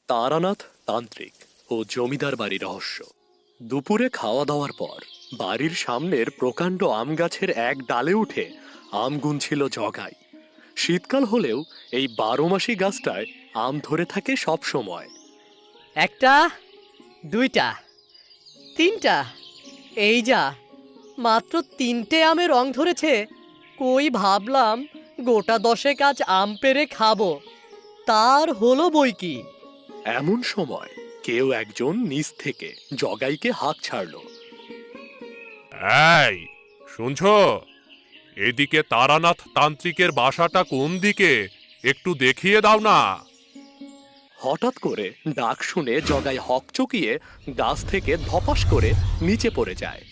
তারানাথ তান্ত্রিক ও জমিদার বাড়ি রহস্য। দুপুরে খাওয়া দাওয়ার পর বাড়ির সামনের প্রকাণ্ড আম গাছের এক ডালে উঠে আম গুনছিল জগাই। শীতকাল হলেও এই 12 মাসি গাছটায় আম ধরে থাকে সব সময়। একটা, দুইটা, তিনটা, এই যা মাত্র 3টে আমে রং ধরেছে। কই ভাবলাম গোটা 10 আজ আম পেড়ে খাবো, তার হলো বই কি। এমন সময় কেউ একজন নিচ থেকে জগাইকে হাঁক ছাড়ল। এই শুনছো, এদিকে তারানাথ তান্ত্রিকের বাসাটা কোন দিকে একটু দেখিয়ে দাও না। হঠাৎ করে ডাক শুনে জগাই হকচকিয়ে গাছ থেকে ধপাস করে নিচে পড়ে যায়।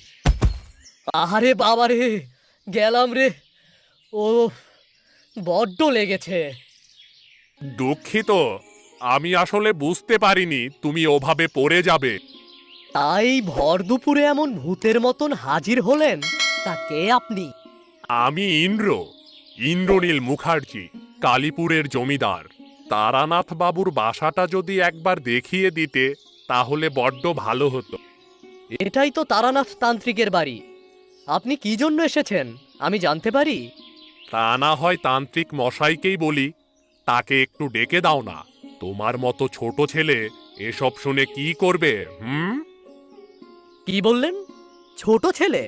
আহারে বাবারে, গেলাম রে। ও বড্ড লেগেছে। দুঃখিত, আমি আসলে বুঝতে পারিনি তুমি ওভাবে পড়ে যাবে। তাই ভর দুপুরে এমন ভূতের মতন হাজির হলেন? তা কে আপনি? আমি ইন্দ্রনীল মুখার্জি, কালীপুরের জমিদার। তারানাথ বাবুর বাসাটা যদি একবার দেখিয়ে দিতে তাহলে বড্ড ভালো হতো। এটাই তো তারানাথ তান্ত্রিকের বাড়ি। আপনি কি জন্য এসেছেন আমি জানতে পারি? তা না হয় তান্ত্রিক মশাইকেই বলি, তাকে একটু ডেকে দাও না। তোমার মতো ছোট ছেলে এসব শুনে কি করবে? কি বললেন? ছোট ছেলে?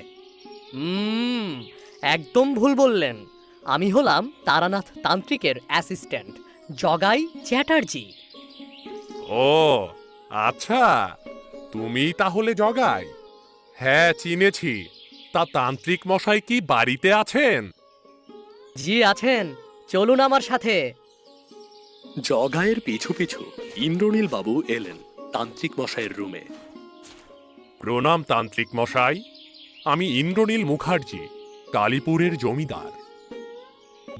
একদম ভুল বললেন। আমি হলাম তারানাথ তান্ত্রিকের অ্যাসিস্ট্যান্ট জগাই চ্যাটার্জি। ও আচ্ছা, তুমি তাহলে জগাই। হ্যাঁ চিনেছি। তা তান্ত্রিক মশাই কি বাড়িতে আছেন? জি আছেন, চলুন আমার সাথে। জগাইয়ের পিছু পিছু ইন্দ্রনীল বাবু এলেন তান্ত্রিক মশাইয়ের রুমে। প্রণাম তান্ত্রিক মশাই, আমি ইন্দ্রনীল মুখার্জি, কালীপুরের জমিদার।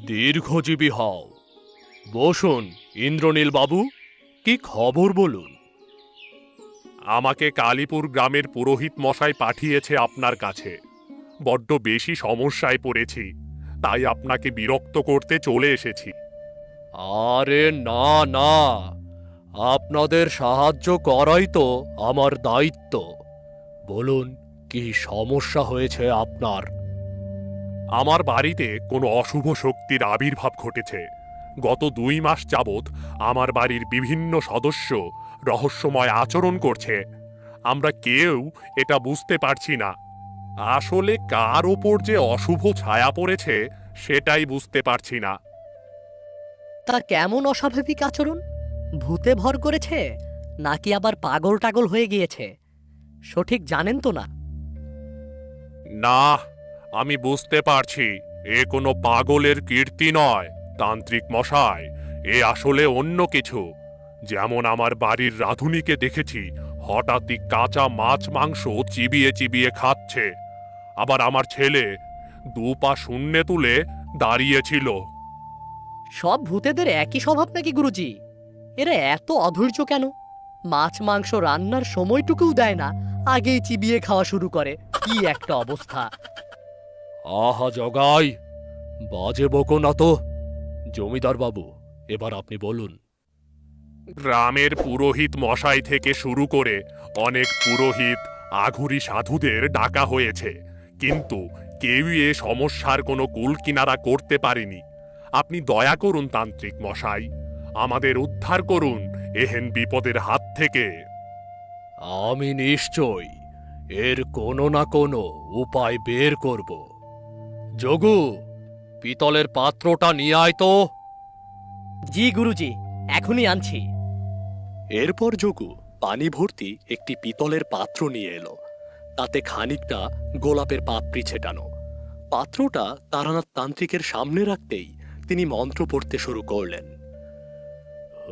দীর্ঘজীবী হও। বসুন ইন্দ্রনীল বাবু, কি খবর বলুন। আমাকে কালীপুর গ্রামের পুরোহিত মশাই পাঠিয়েছে আপনার কাছে। বড্ড বেশি সমস্যায় পড়েছি, তাই আপনাকে বিরক্ত করতে চলে এসেছি। আরে না না, আপনাদের সাহায্য করাই তো আমার দায়িত্ব। বলুন কি সমস্যা হয়েছে আপনার। আমার বাড়িতে কোনো অশুভ শক্তির আবির্ভাব ঘটেছে। গত 2 মাস যাবৎ আমার বাড়ির বিভিন্ন সদস্য রহস্যময় আচরণ করছে। আমরা কেউ এটা বুঝতে পারছি না। আসলে কার ওপর যে অশুভ ছায়া পড়েছে সেটাই বুঝতে পারছি না। তা কেমন অস্বাভাবিক আচরণ? ভূতে ভর করেছে নাকি আবার পাগল টাগল হয়ে গিয়েছে? সঠিক জানেন তো না? না, আমি বুঝতে পারছি এ কোনো পাগলের কীর্তি নয় তান্ত্রিক মশাই। এ আসলে অন্য কিছু। যেমন আমার বাড়ির রাঁধুনিকে দেখেছি হঠাৎই কাঁচা মাছ মাংস চিবিয়ে চিবিয়ে খাচ্ছে। আবার আমার ছেলে 2 পা শূন্যে তুলে দাঁড়িয়েছিল। সব ভূতেদের একই স্বভাব নাকি গুরুজি? এরা এত অধৈর্য কেন? মাছ মাংস রান্নার সময়টুকুও দেয় না, আগেই চিবিয়ে খাওয়া শুরু করে। কি একটা অবস্থা! আহা জগাই, বাজে বকো না তো। জমিদার বাবু, এবার আপনি বলুন। গ্রামের পুরোহিত মশাই থেকে শুরু করে অনেক পুরোহিত আঘুরি সাধুদের ডাকা হয়েছে, কিন্তু কেউই এ সমস্যার কোনো কুল কিনারা করতে পারেনি। আপনি দয়া করুন তান্ত্রিক মশাই, আমাদের উদ্ধার করুন এহেন বিপদের হাত থেকে। আমি নিশ্চয় এর কোনো না কোনো উপায় বের করব। যোগু, পিতলের পাত্রটা নিয়ে আয় তো। জি গুরুজি, এখনই আনছি। এরপর যোগু পানি ভর্তি একটি পিতলের পাত্র নিয়ে এলো। তাতে খানিকটা গোলাপের পাপড়ি ছেটানো। পাত্রটা তারানাথ তান্ত্রিকের সামনে রাখতেই তিনি মন্ত্র পড়তে শুরু করলেন।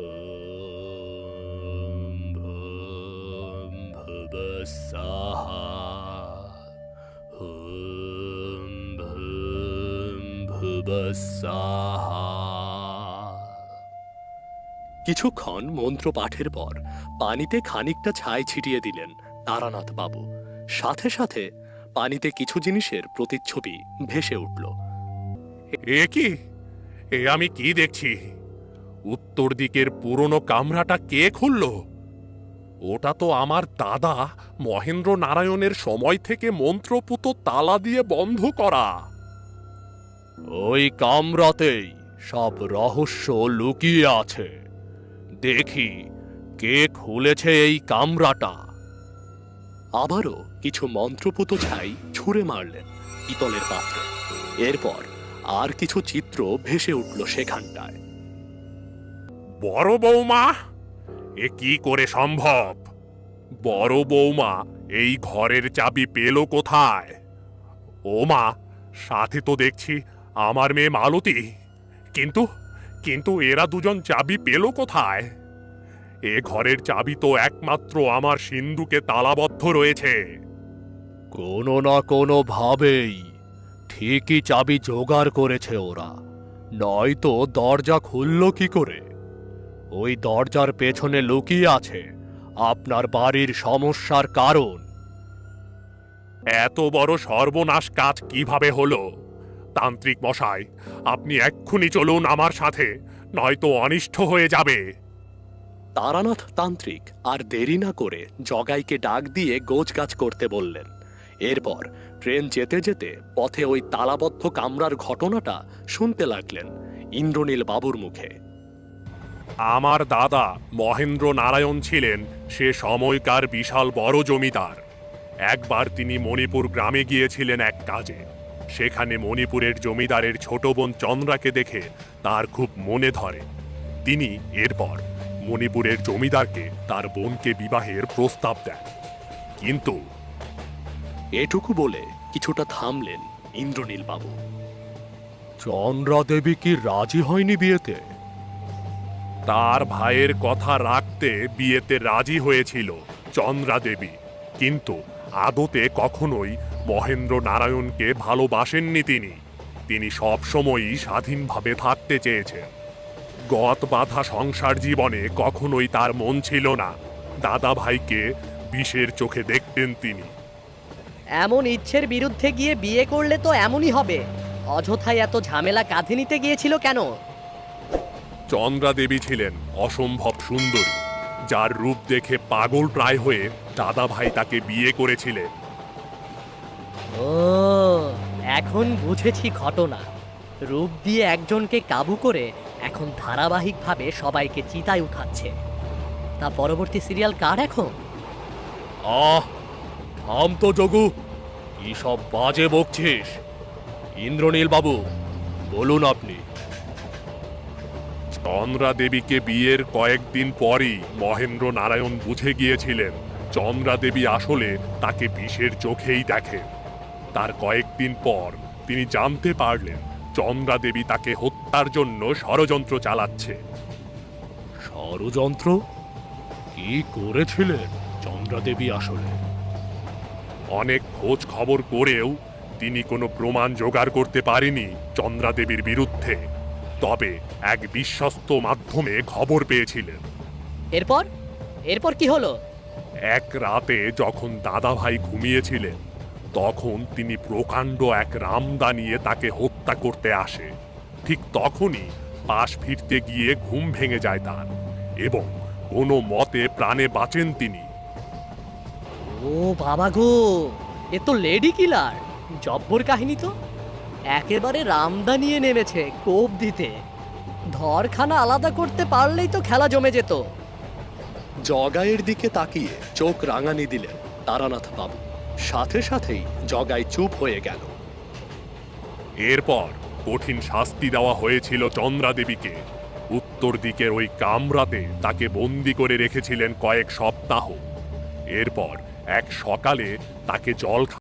ওম ভূম ভুবস্বাহা, ওম ভূম ভুবস্বাহা। কিছুক্ষণ মন্ত্র পাঠের পর পানিতে খানিকটা ছাই ছিটিয়ে দিলেন তারানাথ বাবু। সাথে সাথে পানিতে কিছু জিনিসের প্রতিচ্ছবি ভেসে উঠল। এ কি? এ আমি কি দেখছি? উত্তর দিকের পুরনো কামরাটা কে খুলল? ওটা তো আমার দাদা মহেন্দ্র নারায়ণের সময় থেকে মন্ত্রপুত তালা দিয়ে বন্ধ করা। ওই কামরাতেই সব রহস্য লুকিয়ে আছে। দেখি কে খুলেছে এই কামরাটা। আবারও কিছু মন্ত্রপুত ছাই ছুঁড়ে মারলেন পিতলের পাত্রে। এরপর আর কিছু চিত্র ভেসে উঠল সেখানটায়। বড় বৌমা, এ কি করে সম্ভব? বড় বৌমা এই ঘরের চাবি পেল কোথায়? ও মা, সাথে তো দেখছি আমার মেয়ে মালতী। কিন্তু কিন্তু এরা দুজন চাবি পেল কোথায়? এ ঘরের চাবি তো একমাত্র আমার সিন্ধুকে তালাবদ্ধ রয়েছে। কোনো না কোনো ভাবেই ঠিকই চাবি জোগাড় করেছে ওরা, নয়তো দরজা খুলল কি করে? ওই দরজার পেছনে লুকিয়ে আছে আপনার বাড়ির সমস্যার কারণ। এত বড় সর্বনাশ কাজ কিভাবে হলো? তান্ত্রিক মশাই, আপনি এক্ষুনি চলুন আমার সাথে, নয়তো অনিষ্ট হয়ে যাবে। তারানাথ তান্ত্রিক আর দেরি না করে জগাইকে ডাক দিয়ে গোছগাছ করতে বললেন। এরপর ট্রেন যেতে যেতে পথে ওই তালাবদ্ধ কামরার ঘটনাটা শুনতে লাগলেন ইন্দ্রনীল বাবুর মুখে। আমার দাদা মহেন্দ্র নারায়ণ ছিলেন সে সময়কার বিশাল বড় জমিদার। একবার তিনি মণিপুর গ্রামে গিয়েছিলেন এক কাজে। সেখানে মণিপুরের জমিদারের ছোট বোন চন্দ্রাকে দেখে তার খুব মনে ধরে। তিনি এরপর মণিপুরের জমিদারকে তার বোনকে বিবাহের প্রস্তাব দেন। কিন্তু এটুকু বলে কিছুটা থামলেন ইন্দ্রনীল বাবু। চন্দ্রা দেবী কি রাজি হয়নি বিয়েতে? তার ভাইয়ের কথা রাখতে বিয়েতে রাজি হয়েছিল চন্দ্রা দেবী, কিন্তু আদতে কখনোই মহেন্দ্র নারায়ণকে ভালোবাসেননি তিনি। তিনি সবসময়ই স্বাধীনভাবে থাকতে চেয়েছেন। গত বাঁধা সংসার জীবনে কখনোই তার মন ছিল না দাদা ভাইকে বিষের চোখে দেখতেন তিনি। এমন ইচ্ছের বিরুদ্ধে গিয়ে বিয়ে করলে তো এমনই হবে। অযথাই এত ঝামেলা কাঁধে নিতে গিয়েছিল কেন? চন্দ্রা দেবী ছিলেন অসম্ভব সুন্দরী, যার রূপ দেখে পাগল প্রায় হয়ে দাদা ভাই তাকে বিয়ে করেছিলেন। ও, এখন বুঝেছি ঘটনা। রূপ দিয়ে একজনকে কাবু করে এখন ধারাবাহিকভাবে সবাইকে চিতায় উঠাচ্ছে। তা পরবর্তী সিরিয়াল কার এখন? আহ, থাম তো যোগু, কি সব বাজে বকছিস? ইন্দ্রনীল বাবু, বলুন আপনি। চন্দ্রা দেবীকে বিয়ের কয়েকদিন পরই মহেন্দ্র নারায়ণ বুঝে গিয়েছিলেন চন্দ্রা দেবী আসলে তাকে বিষের চোখেই দেখেন। তার কয়েকদিন পর তিনি জানতে পারলেন চন্দ্রা দেবী তাকে হত্যার জন্য ষড়যন্ত্র চালাচ্ছে। ষড়যন্ত্র? কি করেছিলেন চন্দ্রা দেবী আসলে? অনেক খোঁজ খবর করেও তিনি কোনো প্রমাণ জোগাড় করতে পারেনি চন্দ্রা দেবীর বিরুদ্ধে। তবে এক বিশ্বস্ত মাধ্যমে খবর পেয়েছিলেন। এরপর এরপর কি হলো? এক রাতে যখন দাদা ভাই ঘুমিয়েছিলেন, তখন তিনি প্রকাণ্ড এক রামদা নিয়ে তাকে হত্যা করতে আসে। ঠিক তখনই পাশ ফিরতে গিয়ে ঘুম ভেঙে যায় তার, এবং কোনো মতে প্রাণে বাঁচেন তিনি। ও বাবা গো, এ তো লেডি কিলার। জব্বর কাহিনী তো। একেবারে রামদা নিয়ে নেমেছে কোপ দিতে। ধরখানা আলাদা করতে পারলেই তো খেলা জমে যেত। জগাইয়ের দিকে তাকিয়ে চোখ রাঙানি দিলেন তারানাথ বাবু। সাথে সাথেই জগাই চুপ হয়ে গেল। এরপর কঠিন শাস্তি দেওয়া হয়েছিল চন্দ্রা দেবীকে। উত্তর দিকের ওই কামরাতে তাকে বন্দি করে রেখেছিলেন কয়েক সপ্তাহ। এরপর এক সকালে তাকে জল